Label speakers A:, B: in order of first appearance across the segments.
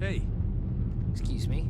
A: Hey.
B: Excuse me.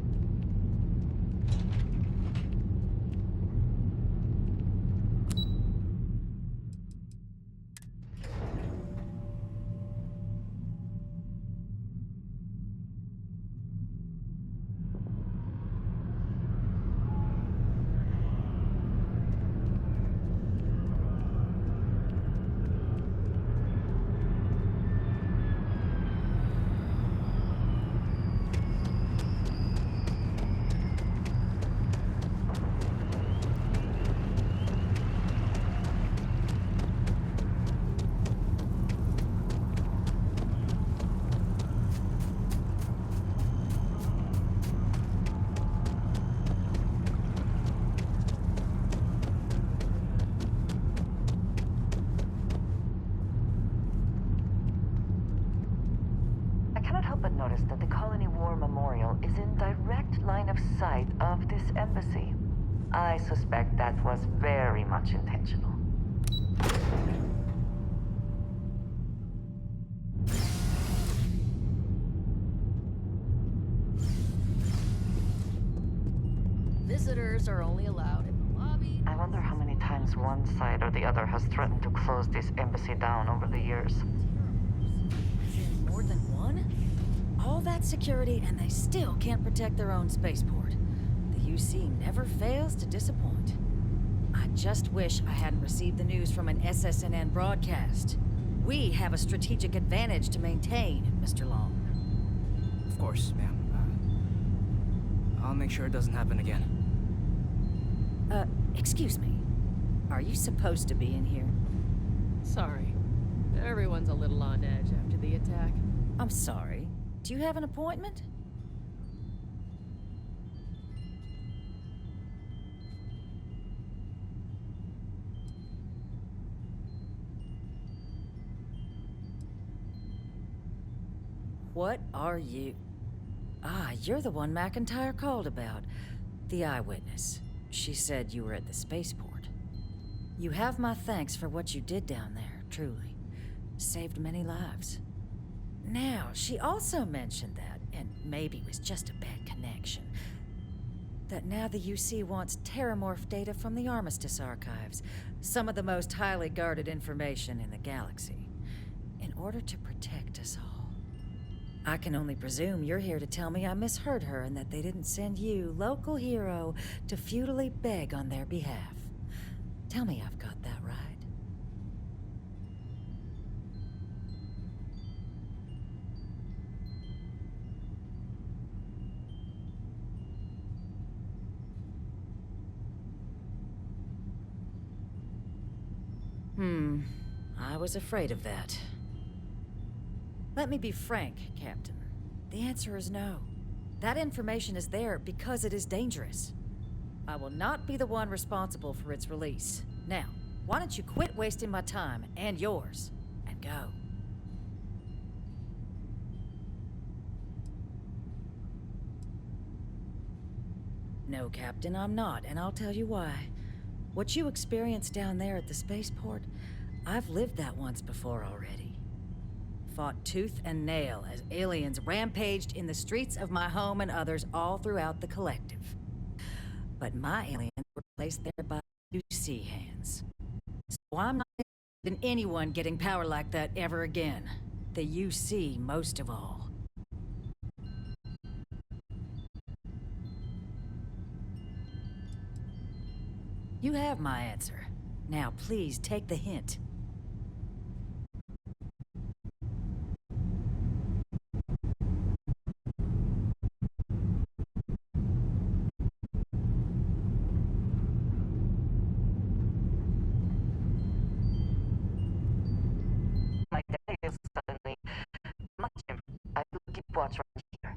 C: I cannot help but notice that the Colony War Memorial is in direct line of sight of this embassy. I suspect that was very much intentional.
D: Visitors are only allowed in the lobby.
C: I wonder how many times one side or the other has threatened to close this embassy down over the years.
D: More than one? All that security and they still can't protect their own spaceport. The UC never fails to disappoint. I just wish I hadn't received the news from an SSNN broadcast. We have a strategic advantage to maintain, Mr. Long.
B: Of course, ma'am. I'll make sure it doesn't happen again.
D: Excuse me. Are you supposed to be in here?
E: Sorry. Everyone's a little on edge after the attack.
D: I'm sorry. Do you have an appointment? What are you? Ah, you're the one McIntyre called about. The eyewitness. She said you were at the spaceport. You have my thanks for what you did down there, truly. Saved many lives. Now, she also mentioned that, and maybe it was just a bad connection, that now the UC wants terramorph data from the Armistice archives, some of the most highly guarded information in the galaxy, in order to protect us all. I can only presume you're here to tell me I misheard her and that they didn't send you, local hero, to futilely beg on their behalf. Tell me I've got that right. I was afraid of that. Let me be frank, Captain. The answer is no. That information is there because it is dangerous. I will not be the one responsible for its release. Now, why don't you quit wasting my time and yours, and go? No, Captain, I'm not, and I'll tell you why. What you experienced down there at the spaceport, I've lived that once before already. Fought tooth and nail as aliens rampaged in the streets of my home and others all throughout the collective. But my aliens were placed there by UC hands. So I'm not interested in anyone getting power like that ever again. The UC most of all. You have my answer. Now please take the hint.
C: My day is suddenly much improved. I will keep watch right here.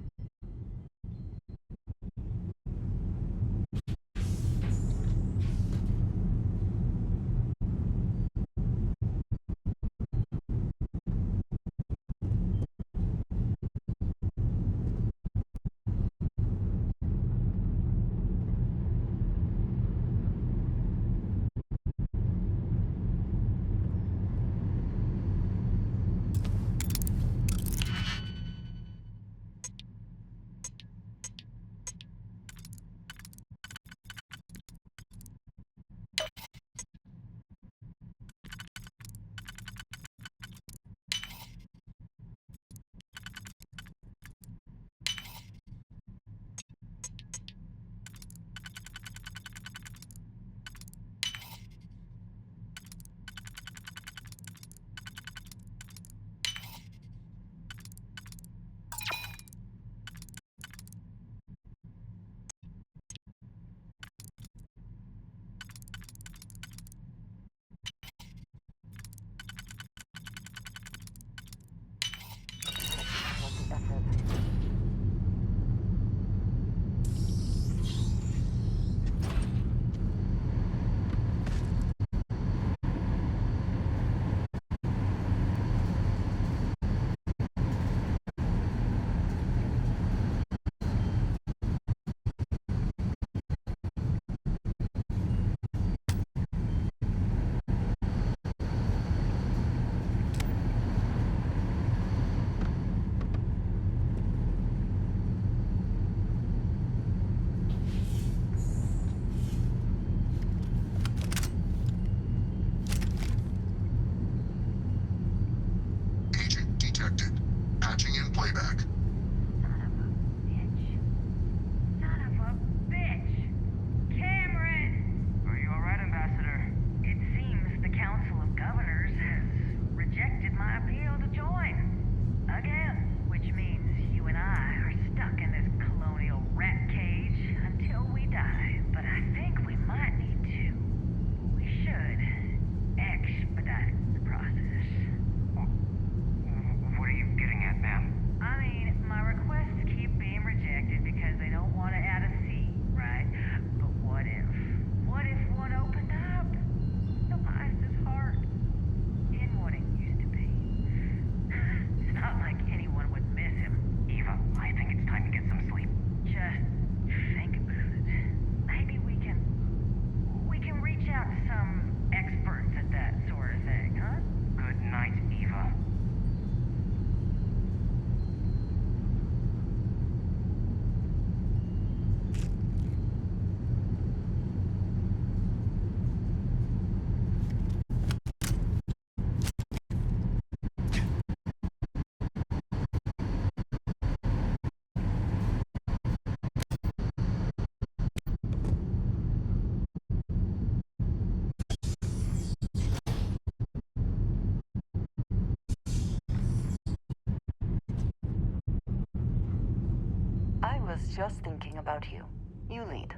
C: was just thinking about you. You lead.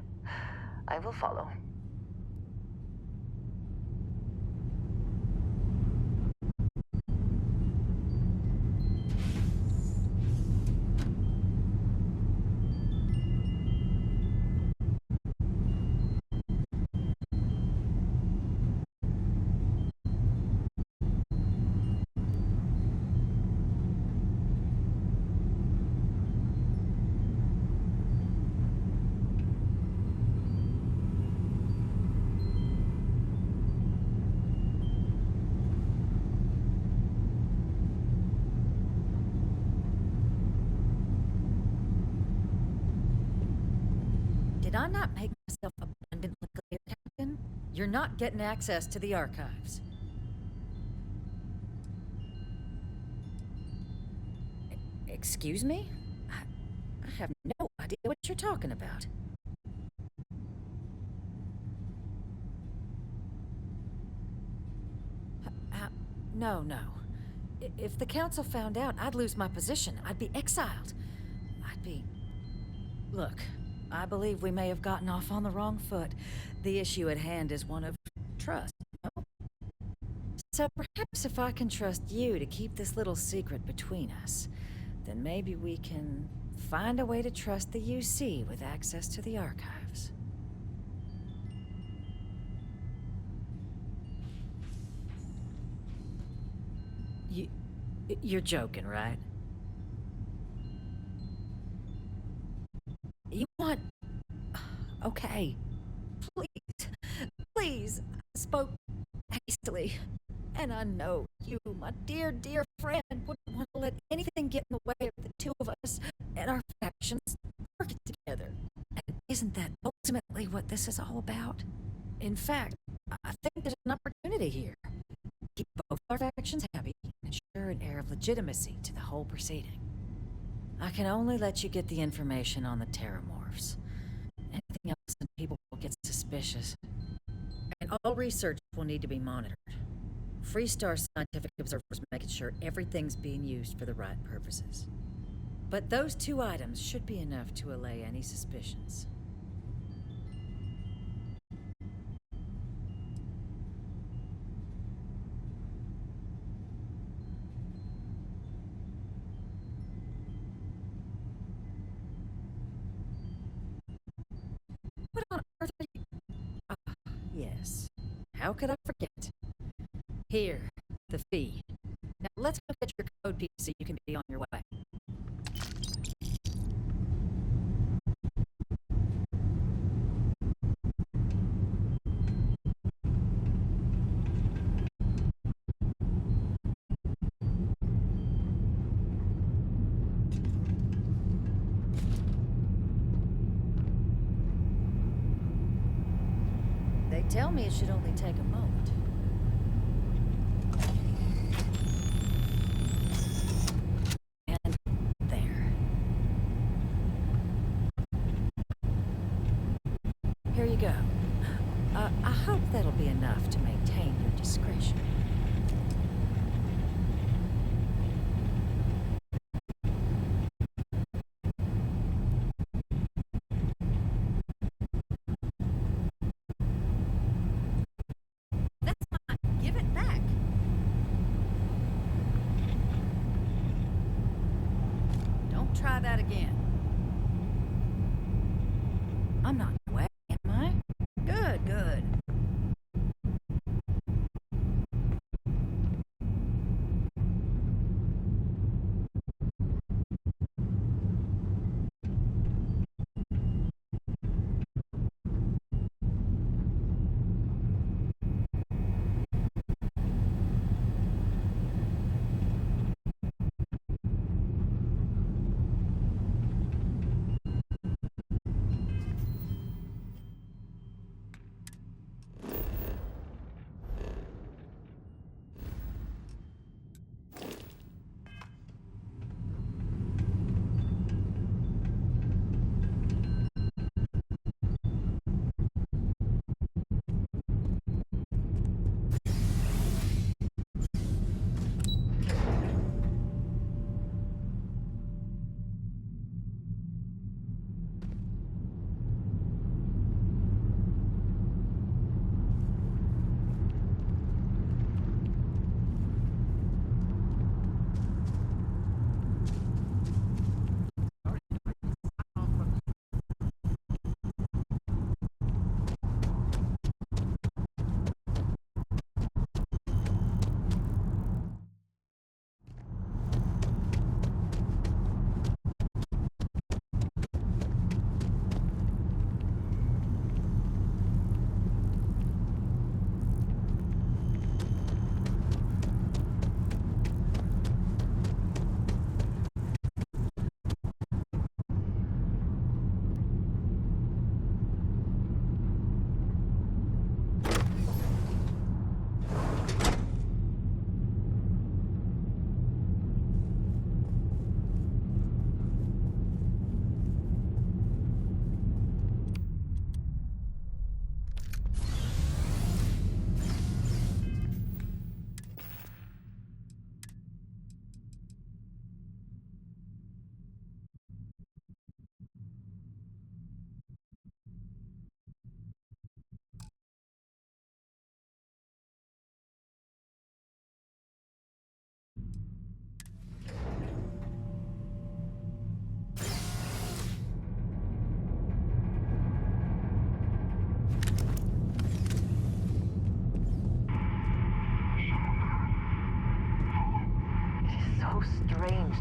C: I will follow.
D: Did I not make myself abundantly clear, Captain? You're not getting access to the archives. Excuse me? I have no idea what you're talking about. No, no. If the council found out, I'd lose my position. I'd be exiled. I'd be... Look, I believe we may have gotten off on the wrong foot. The issue at hand is one of trust, no? So perhaps if I can trust you to keep this little secret between us, then maybe we can find a way to trust the UC with access to the archives. You're joking, right? You want... Okay. Please. Please. I spoke hastily. And I know you, my dear, dear friend, wouldn't want to let anything get in the way of the two of us and our factions working together. And isn't that ultimately what this is all about? In fact, I think there's an opportunity here. Keep both our factions happy and ensure an air of legitimacy to the whole proceeding. I can only let you get the information on the Terramorphs. Anything else and people will get suspicious. And all research will need to be monitored. Freestar scientific observers making sure everything's being used for the right purposes. But those two items should be enough to allay any suspicions. What on earth are you... Ah, yes. How could I forget? Here, the fee. Now let's go get your code piece so you can be on your way. They tell me it should only take a moment. And there. Here you go. I hope that'll be enough to maintain your discretion. Give it back. Don't try that again. I'm not away, am I? Good, good.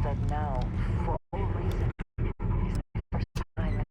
C: that now, for all reason, is the first time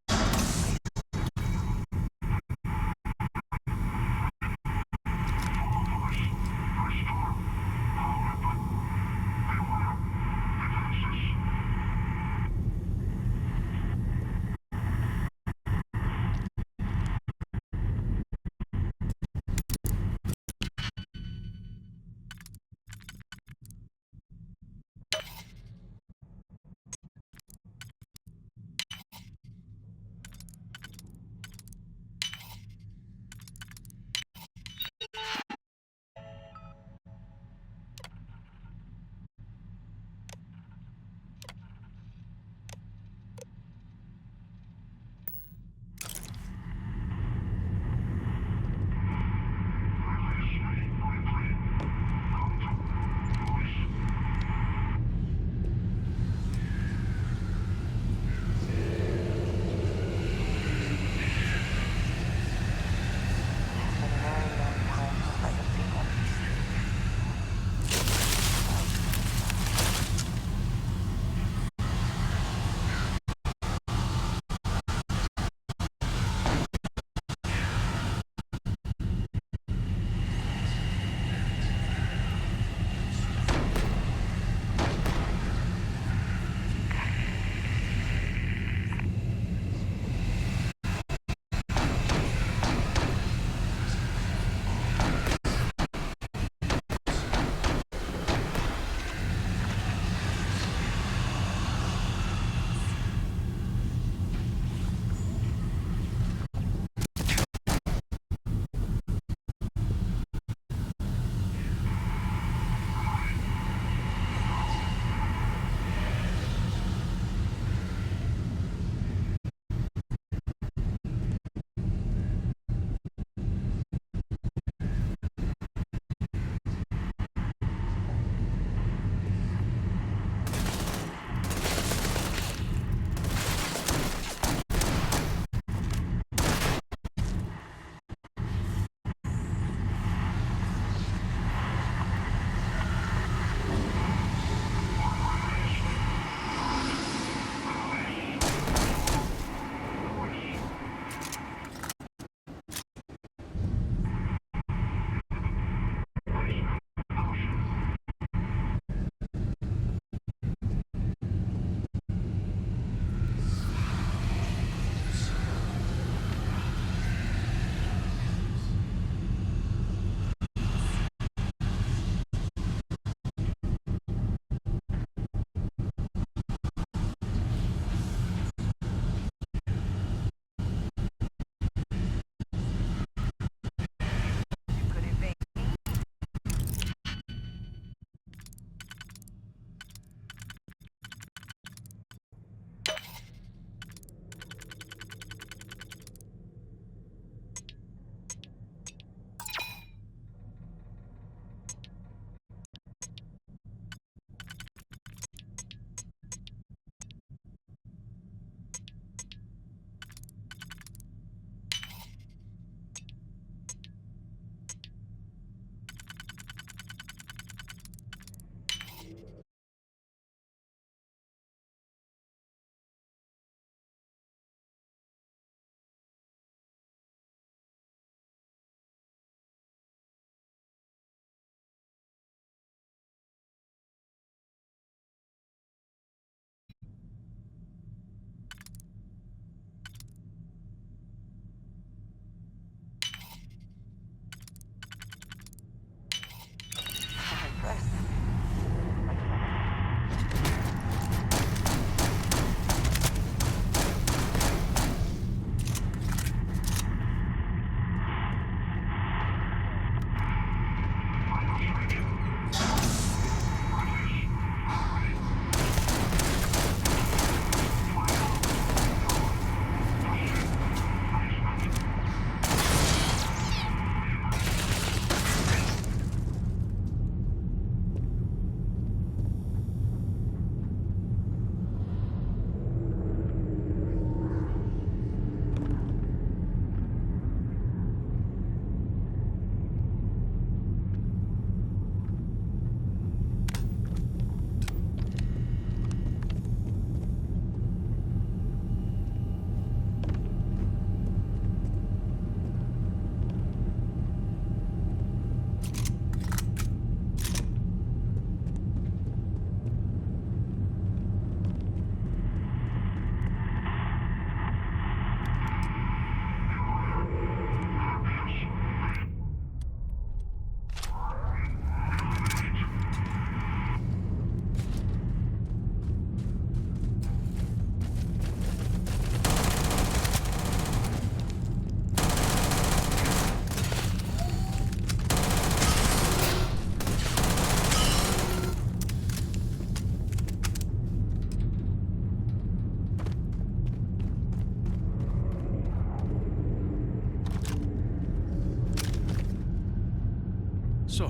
A: So,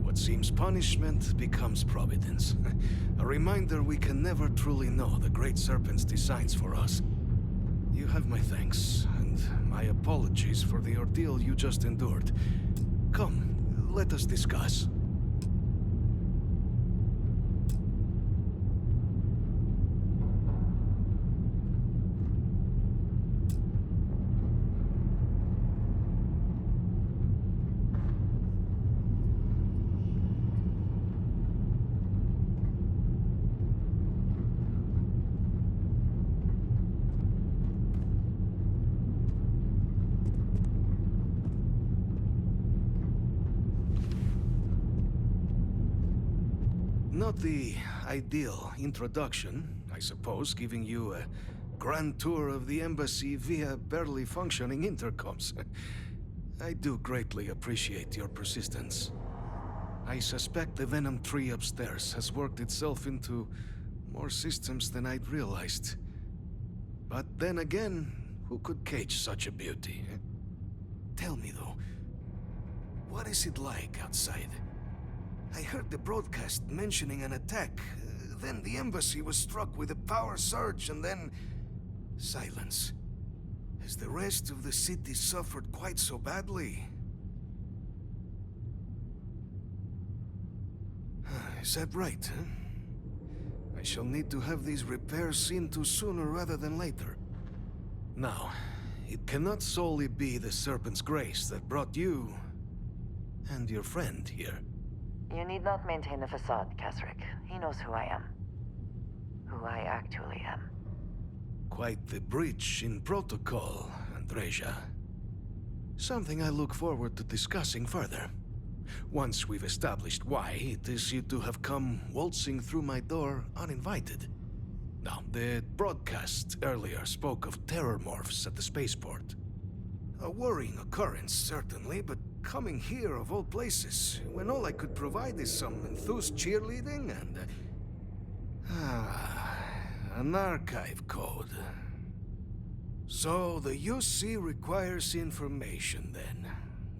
A: what seems punishment becomes providence. A reminder we can never truly know the Great Serpent's designs for us. You have my thanks, and my apologies for the ordeal you just endured. Come, let us discuss. Not the ideal introduction, I suppose, giving you a grand tour of the embassy via barely functioning intercoms. I do greatly appreciate your persistence. I suspect the Venom tree upstairs has worked itself into more systems than I'd realized. But then again, who could cage such a beauty? Tell me though, what is it like outside? I heard the broadcast mentioning an attack. Then the embassy was struck with a power surge and then... silence. Has the rest of the city suffered quite so badly? Is that right, huh? I shall need to have these repairs seen to sooner rather than later. Now, it cannot solely be the Serpent's grace that brought you... and your friend here.
C: You need not maintain a facade, Kesrick. He knows who I am. Who I actually am.
A: Quite the breach in protocol, Andreja. Something I look forward to discussing further. Once we've established why it is you to have come waltzing through my door uninvited. Now, the broadcast earlier spoke of terror morphs at the spaceport. A worrying occurrence, certainly, but coming here of all places, when all I could provide is some enthused cheerleading and... an archive code. So the UC requires information then.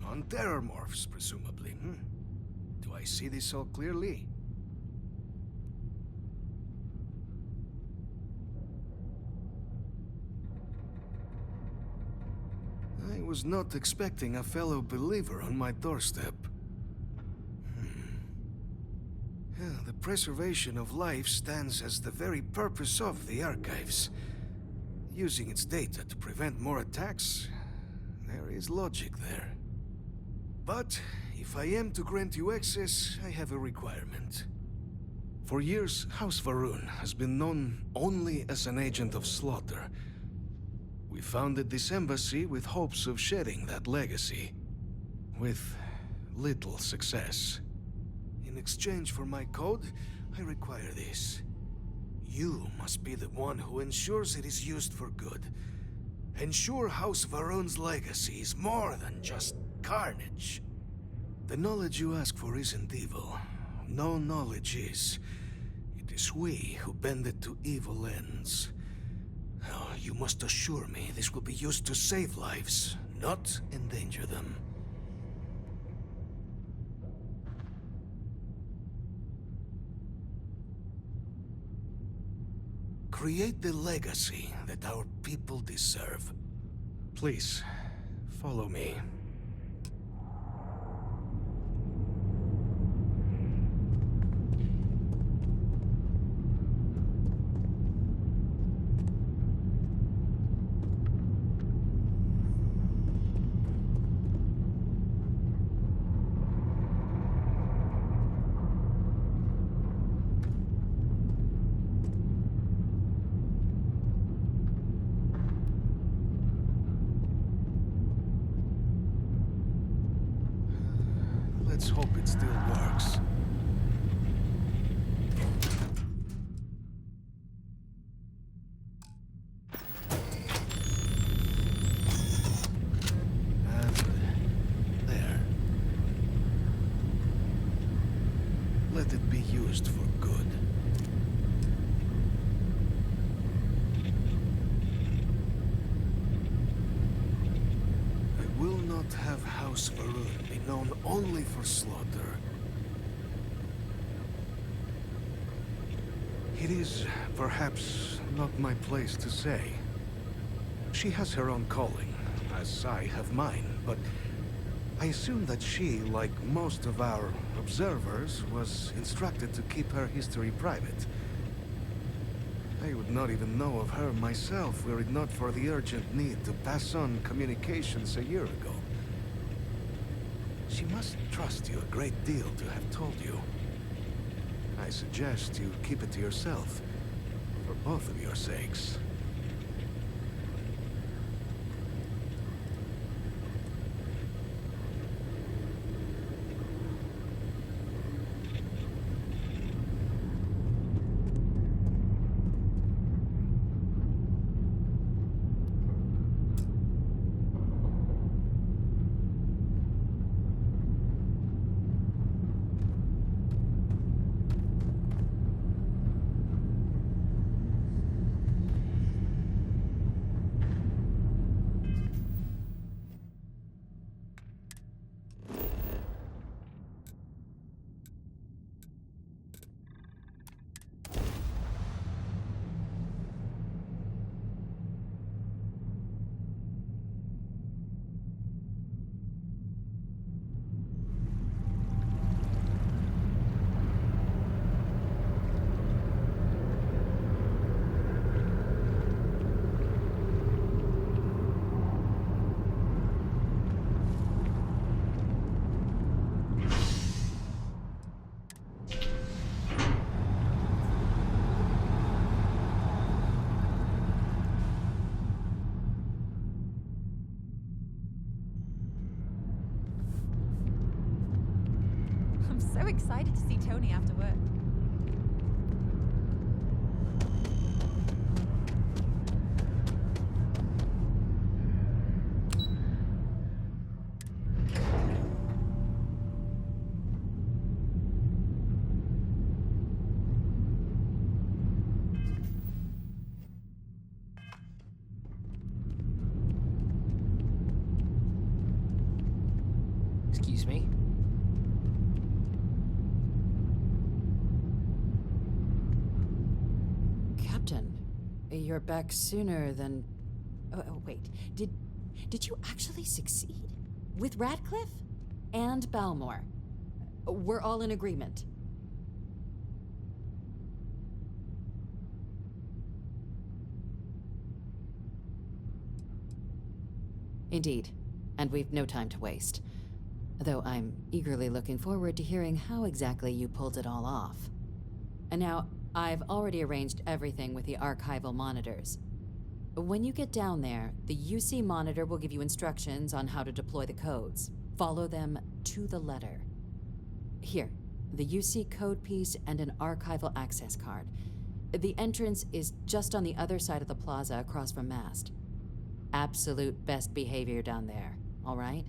A: On terror morphs, presumably, Do I see this all clearly? I was not expecting a fellow believer on my doorstep. Yeah, the preservation of life stands as the very purpose of the archives. Using its data to prevent more attacks, there is logic there. But if I am to grant you access, I have a requirement. For years, House Varun has been known only as an agent of slaughter. We founded this embassy with hopes of shedding that legacy. With little success. In exchange for my code, I require this. You must be the one who ensures it is used for good. Ensure House Varun's legacy is more than just carnage. The knowledge you ask for isn't evil. No knowledge is. It is we who bend it to evil ends. Oh, you must assure me this will be used to save lives, not endanger them. Create the legacy that our people deserve. Please, follow me. Let's hope it still works. And there. Let it be used for good. I will not not have House Varun be known only for slaughter. It is perhaps not my place to say. She has her own calling, as I have mine, but I assume that she, like most of our observers, was instructed to keep her history private. I would not even know of her myself were it not for the urgent need to pass on communications a year ago. She must trust you a great deal to have told you. I suggest you keep it to yourself, for both of your sakes.
F: So excited to see Tony after work.
B: Excuse me?
G: Captain, you're back sooner than... Oh, wait. Did you actually succeed? With Radcliffe? And Balmore? We're all in agreement. Indeed. And we've no time to waste. Though I'm eagerly looking forward to hearing how exactly you pulled it all off. And now, I've already arranged everything with the archival monitors. When you get down there, the UC monitor will give you instructions on how to deploy the codes. Follow them to the letter. Here, the UC code piece and an archival access card. The entrance is just on the other side of the plaza across from Mast. Absolute best behavior down there, all right?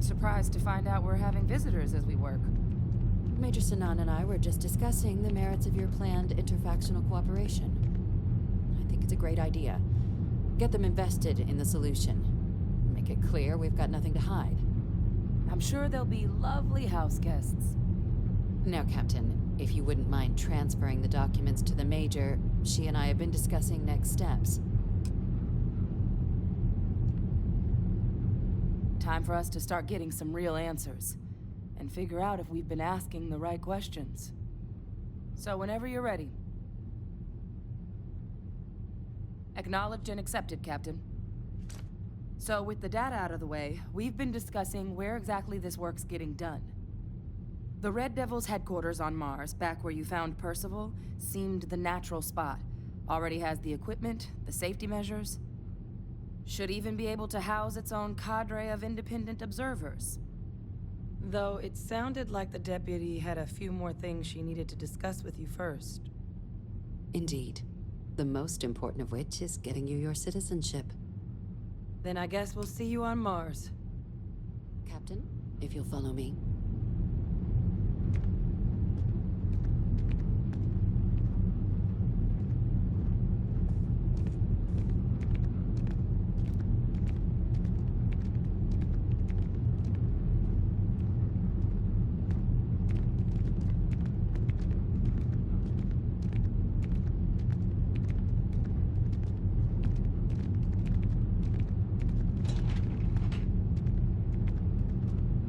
H: surprised to find out we're having visitors as we work.
G: Major Sinan and I were just discussing the merits of your planned interfactional cooperation. I think it's a great idea. Get them invested in the solution. Make it clear we've got nothing to hide.
H: I'm sure they'll be lovely house guests.
G: Now, Captain, if you wouldn't mind transferring the documents to the Major, she and I have been discussing next steps.
H: Time for us to start getting some real answers, and figure out if we've been asking the right questions. So whenever you're ready. Acknowledged and accepted, Captain. So with the data out of the way, we've been discussing where exactly this work's getting done. The Red Devil's headquarters on Mars, back where you found Percival, seemed the natural spot. Already has the equipment, the safety measures. Should even be able to house its own cadre of independent observers. Though it sounded like the deputy had a few more things she needed to discuss with you first.
G: Indeed. The most important of which is getting you your citizenship.
H: Then I guess we'll see you on Mars.
G: Captain, if you'll follow me.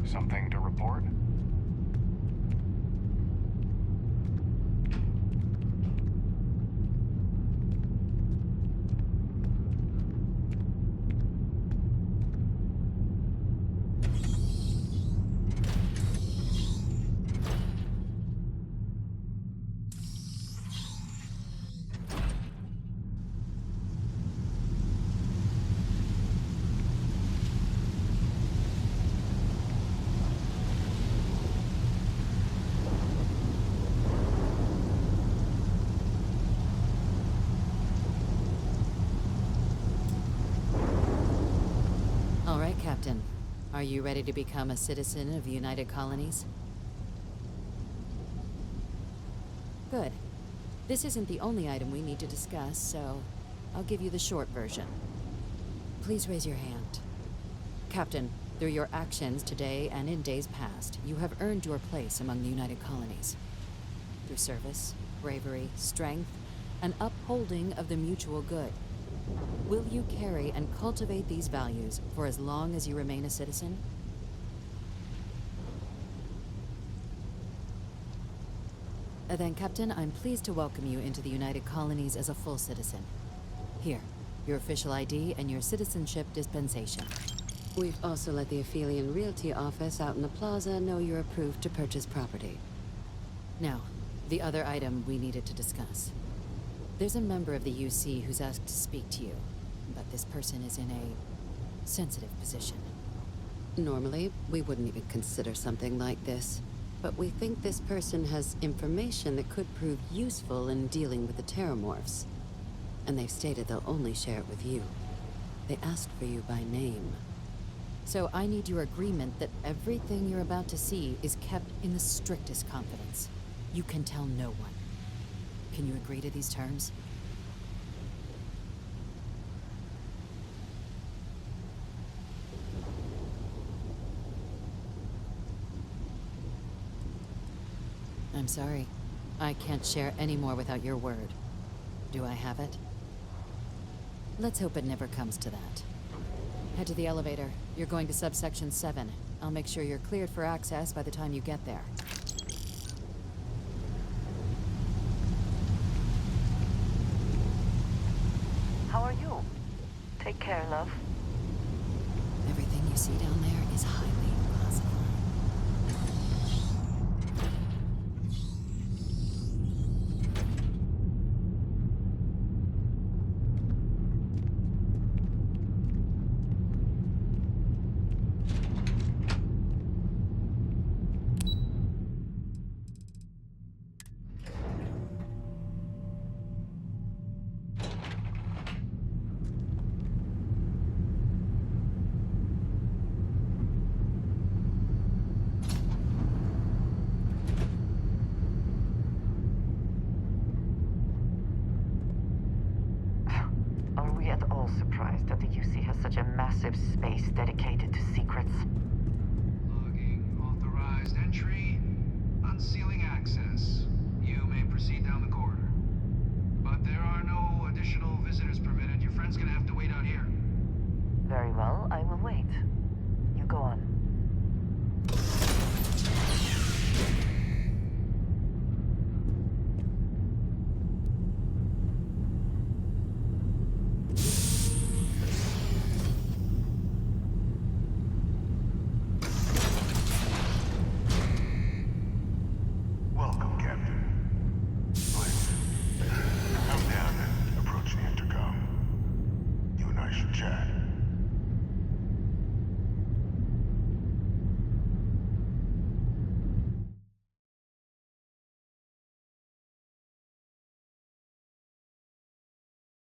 I: Something to report?
G: All right, Captain. Are you ready to become a citizen of the United Colonies? Good. This isn't the only item we need to discuss, so I'll give you the short version. Please raise your hand. Captain, through your actions today and in days past, you have earned your place among the United Colonies. Through service, bravery, strength, and upholding of the mutual good. Will you carry and cultivate these values for as long as you remain a citizen? Then, Captain, I'm pleased to welcome you into the United Colonies as a full citizen. Here, your official ID and your citizenship dispensation. We've also let the Aphelion Realty office out in the plaza know you're approved to purchase property. Now, the other item we needed to discuss. There's a member of the UC who's asked to speak to you, but this person is in a sensitive position. Normally, we wouldn't even consider something like this, but we think this person has information that could prove useful in dealing with the Terramorphs. And they've stated they'll only share it with you. They asked for you by name. So I need your agreement that everything you're about to see is kept in the strictest confidence. You can tell no one. Can you agree to these terms? I'm sorry. I can't share any more without your word. Do I have it? Let's hope it never comes to that. Head to the elevator. You're going to subsection 7. I'll make sure you're cleared for access by the time you get there.
C: How are you? Take care, love.
G: Everything you see down there